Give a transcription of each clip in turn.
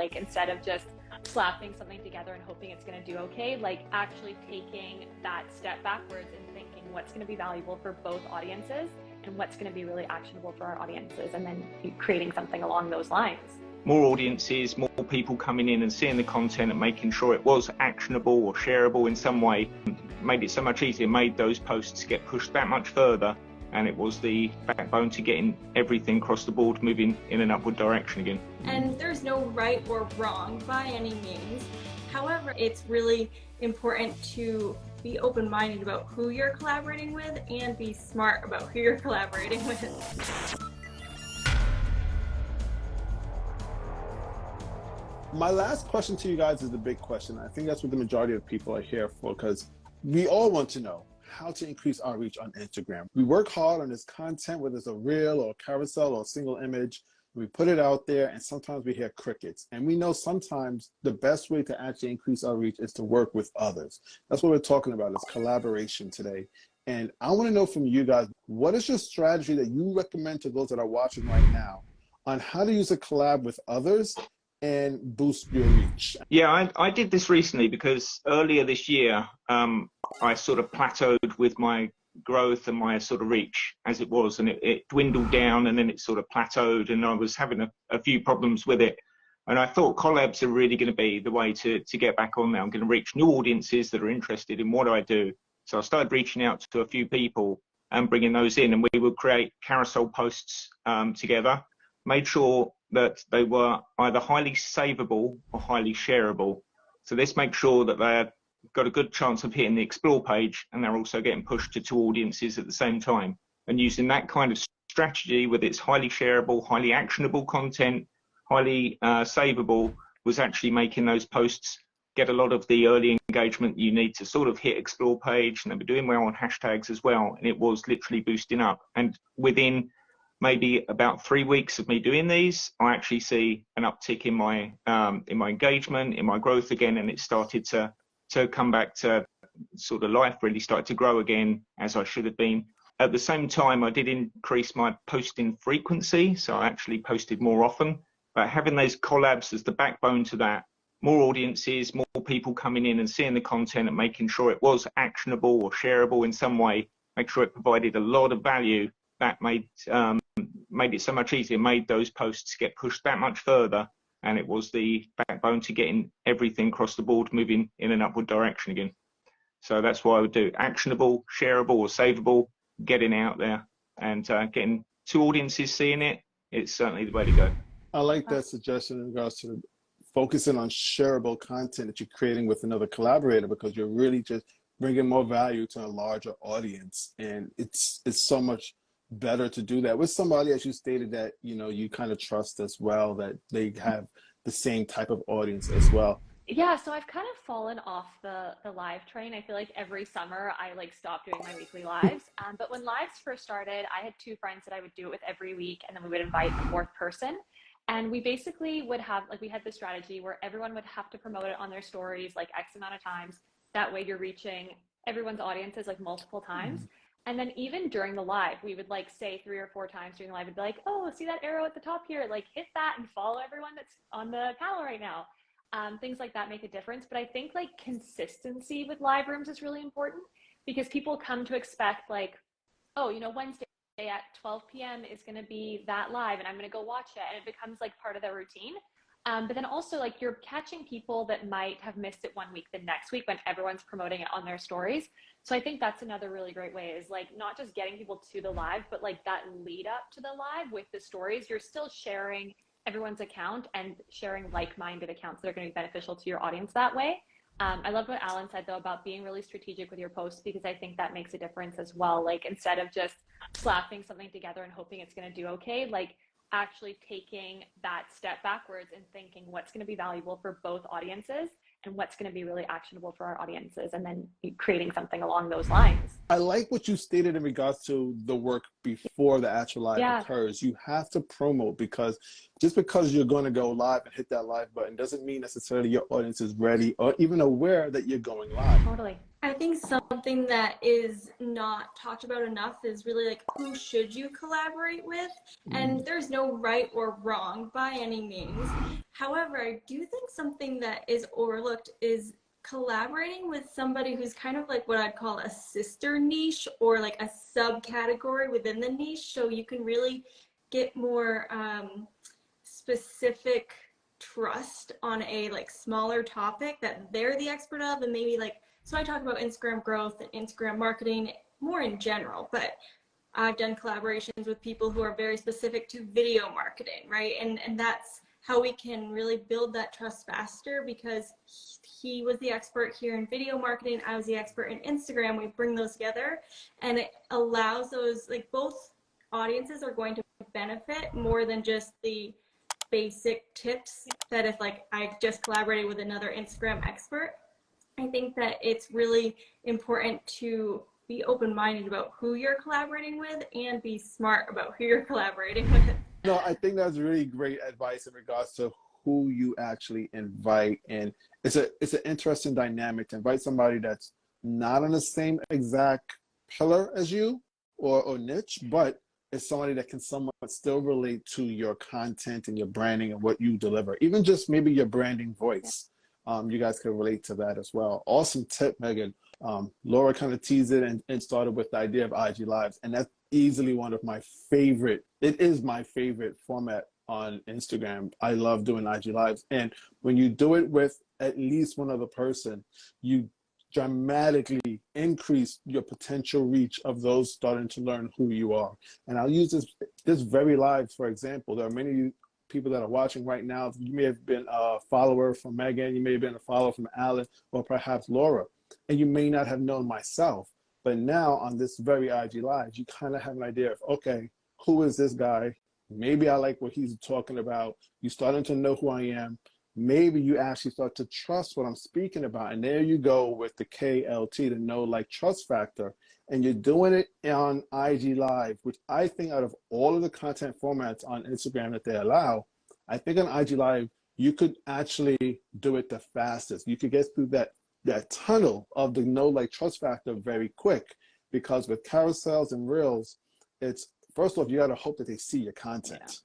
like instead of just slapping something together and hoping it's going to do okay, like actually taking that step backwards and thinking what's going to be valuable for both audiences and what's going to be really actionable for our audiences, and then creating something along those lines. More audiences, more people coming in and seeing the content and making sure it was actionable or shareable in some way made it so much easier, made those posts get pushed that much further, and it was the backbone to getting everything across the board moving in an upward direction again. And there's no right or wrong by any means. However, it's really important to be open-minded about who you're collaborating with and be smart about who you're collaborating with. My last question to you guys is the big question. I think that's what the majority of people are here for, because we all want to know how to increase our reach on Instagram. We work hard on this content, whether it's a reel or a carousel or a single image. We put it out there and sometimes we hear crickets. And we know sometimes the best way to actually increase our reach is to work with others. That's what we're talking about, is collaboration today. And I want to know from you guys, what is your strategy that you recommend to those that are watching right now on how to use a collab with others and boost your reach? Yeah, I did this recently because earlier this year, I sort of plateaued with my growth and my sort of reach as it was, and it dwindled down and then it sort of plateaued, and I was having a few problems with it. And I thought collabs are really going to be the way to get back on there. I'm going to reach new audiences that are interested in what I do. So I started reaching out to a few people and bringing those in, and we would create carousel posts together, made sure that they were either highly savable or highly shareable. So this makes sure that they're got a good chance of hitting the explore page, and they're also getting pushed to two audiences at the same time. And using that kind of strategy with its highly shareable, highly actionable content, highly savable, was actually making those posts get a lot of the early engagement you need to sort of hit explore page, and they were doing well on hashtags as well, and it was literally boosting up. And within maybe about 3 weeks of me doing these, I actually see an uptick in my engagement, in my growth again, and it started to come back to sort of life, really started to grow again as I should have been. At the same time, I did increase my posting frequency, so I actually posted more often. But having those collabs as the backbone to that, more audiences, more people coming in and seeing the content and making sure it was actionable or shareable in some way, make sure it provided a lot of value, that made it so much easier, made those posts get pushed that much further, and it was the backbone to getting everything across the board moving in an upward direction again. So that's what I would do: actionable, shareable or savable, getting out there and getting two audiences seeing it. It's certainly the way to go. I like that suggestion in regards to focusing on shareable content that you're creating with another collaborator, because you're really just bringing more value to a larger audience. And it's so much better to do that with somebody, as you stated, that you kind of trust as well, that they have the same type of audience as well. Yeah, so I've kind of fallen off the live train. I feel like every summer I stopped doing my weekly lives. But when lives first started, I had two friends that I would do it with every week, and then we would invite a fourth person. And we basically would have, we had this strategy where everyone would have to promote it on their stories X amount of times. That way you're reaching everyone's audiences multiple times. And then even during the live, we would say 3 or 4 times during the live, and be like, oh, see that arrow at the top here? Hit that and follow everyone that's on the panel right now. Things like that make a difference. But I think consistency with live rooms is really important, because people come to expect oh, Wednesday at 12 p.m. is going to be that live, and I'm going to go watch it. And it becomes part of their routine. But then also you're catching people that might have missed it one week the next week when everyone's promoting it on their stories. So I think that's another really great way, is not just getting people to the live, but that lead up to the live with the stories. You're still sharing everyone's account and sharing like-minded accounts that are going to be beneficial to your audience that way. I love what Alan said though about being really strategic with your posts, because I think that makes a difference as well. Instead of just slapping something together and hoping it's going to do okay, actually taking that step backwards and thinking what's going to be valuable for both audiences, and what's going to be really actionable for our audiences, and then creating something along those lines. I like what you stated in regards to the work before the actual live occurs. You have to promote, because just because you're going to go live and hit that live button doesn't mean necessarily your audience is ready or even aware that you're going live. Totally. I think something that is not talked about enough is really like, who should you collaborate with? And there's no right or wrong by any means. However, I do think something that is overlooked is collaborating with somebody who's kind of like what I'd call a sister niche, or like a subcategory within the niche, so you can really get more specific trust on a like smaller topic that they're the expert of. And maybe like, so I talk about Instagram growth and Instagram marketing more in general, but I've done collaborations with people who are very specific to video marketing, right? And that's how we can really build that trust faster, because he was the expert here in video marketing, I was the expert in Instagram. We bring those together, and it allows those, like, both audiences are going to benefit more than just the basic tips that if like I just collaborated with another Instagram expert. I think that it's really important to be open-minded about who you're collaborating with and be smart about who you're collaborating with. No, I think that's really great advice in regards to who you actually invite. And it's an interesting dynamic to invite somebody that's not on the same exact pillar as you or niche, but it's somebody that can somewhat still relate to your content and your branding and what you deliver, even just maybe your branding voice. You guys can relate to that as well. Awesome tip, Megan. Laura kind of teased it and started with the idea of IG Lives, and that's easily one of my favorite. It is my favorite format on Instagram. I love doing IG Lives, and when you do it with at least one other person, you dramatically increase your potential reach of those starting to learn who you are. And I'll use this very live, for example. There are many people that are watching right now. You may have been a follower from Megan, you may have been a follower from Alan, or perhaps Laura, and you may not have known myself. But now on this very IG Live, you kind of have an idea of, okay, who is this guy? Maybe I like what he's talking about. You're starting to know who I am. Maybe you actually start to trust what I'm speaking about. And there you go with the KLT, the know, like, trust factor. And you're doing it on IG Live, which I think out of all of the content formats on Instagram that they allow, I think on IG Live, you could actually do it the fastest. You could get through that tunnel of the know, like, trust factor very quick, because with carousels and reels, it's, first off, you got to hope that they see your content.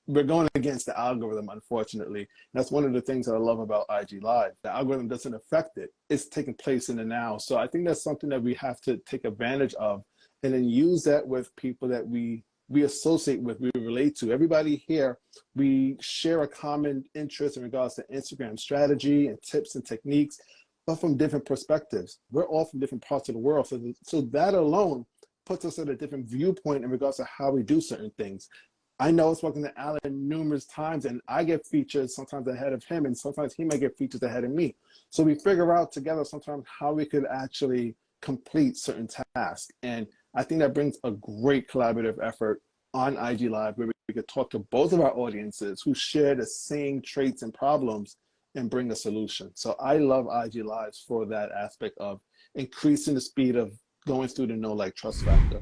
We're going against the algorithm, unfortunately. That's one of the things that I love about IG Live. The algorithm doesn't affect it. It's taking place in the now. So I think that's something that we have to take advantage of, and then use that with people that we associate with, we relate to. Everybody here, we share a common interest in regards to Instagram strategy and tips and techniques, but from different perspectives. We're all from different parts of the world. So that alone puts us at a different viewpoint in regards to how we do certain things. I know I've spoken to Alan numerous times, and I get featured sometimes ahead of him, and sometimes he might get featured ahead of me. So we figure out together sometimes how we could actually complete certain tasks. And I think that brings a great collaborative effort on IG Live, where we could talk to both of our audiences who share the same traits and problems and bring a solution. So I love IG Lives for that aspect of increasing the speed of going through the know, like, trust factor.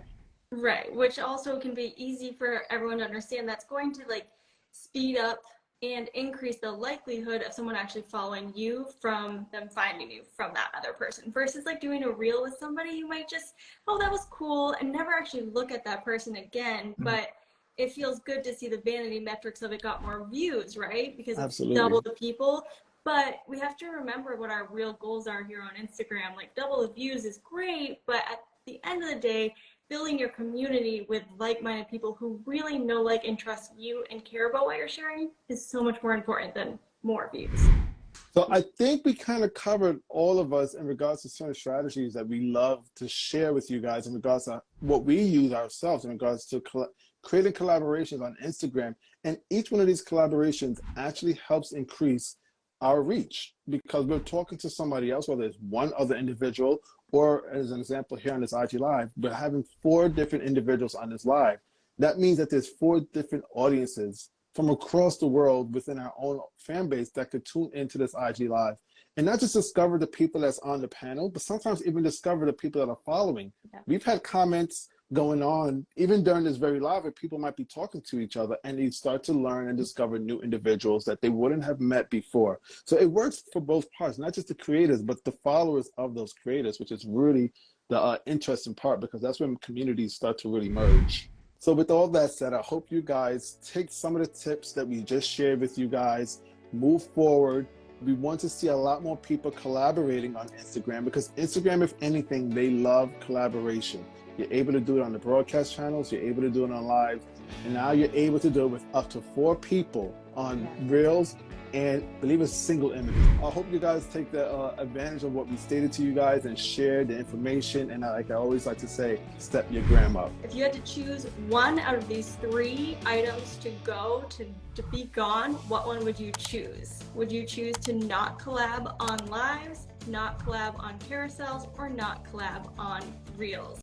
Right, which also can be easy for everyone to understand. That's going to like speed up and increase the likelihood of someone actually following you from them finding you from that other person, versus like doing a reel with somebody you might just, oh, that was cool, and never actually look at that person again. But it feels good to see the vanity metrics of it got more views, right? Because it's double the people. But we have to remember what our real goals are here on Instagram. Like, double the views is great, but at the end of the day, building your community with like-minded people who really know, like, and trust you and care about what you're sharing is so much more important than more views. So I think we kind of covered, all of us, in regards to certain strategies that we love to share with you guys in regards to what we use ourselves in regards to creating collaborations on Instagram. And each one of these collaborations actually helps increase our reach, because we're talking to somebody else, whether it's one other individual, or as an example here on this IG Live, we're having 4 different individuals on this live. That means that there's 4 different audiences from across the world within our own fan base that could tune into this IG Live and not just discover the people that's on the panel, but sometimes even discover the people that are following. Yeah. We've had comments going on even during this very live where people might be talking to each other and they start to learn and discover new individuals that they wouldn't have met before. So it works for both parts, not just the creators, but the followers of those creators, which is really the interesting part, because that's when communities start to really merge. So with all that said, I hope you guys take some of the tips that we just shared with you guys, move forward. We want to see a lot more people collaborating on Instagram, because Instagram, if anything, they love collaboration. You're able to do it on the broadcast channels, you're able to do it on live, and now you're able to do it with up to 4 people on Reels, and I believe it's single image. I hope you guys take the advantage of what we stated to you guys and share the information, and like I always like to say, step your gram up. If you had to choose one out of these 3 items to go, to be gone, what one would you choose? Would you choose to not collab on lives, not collab on carousels, or not collab on Reels?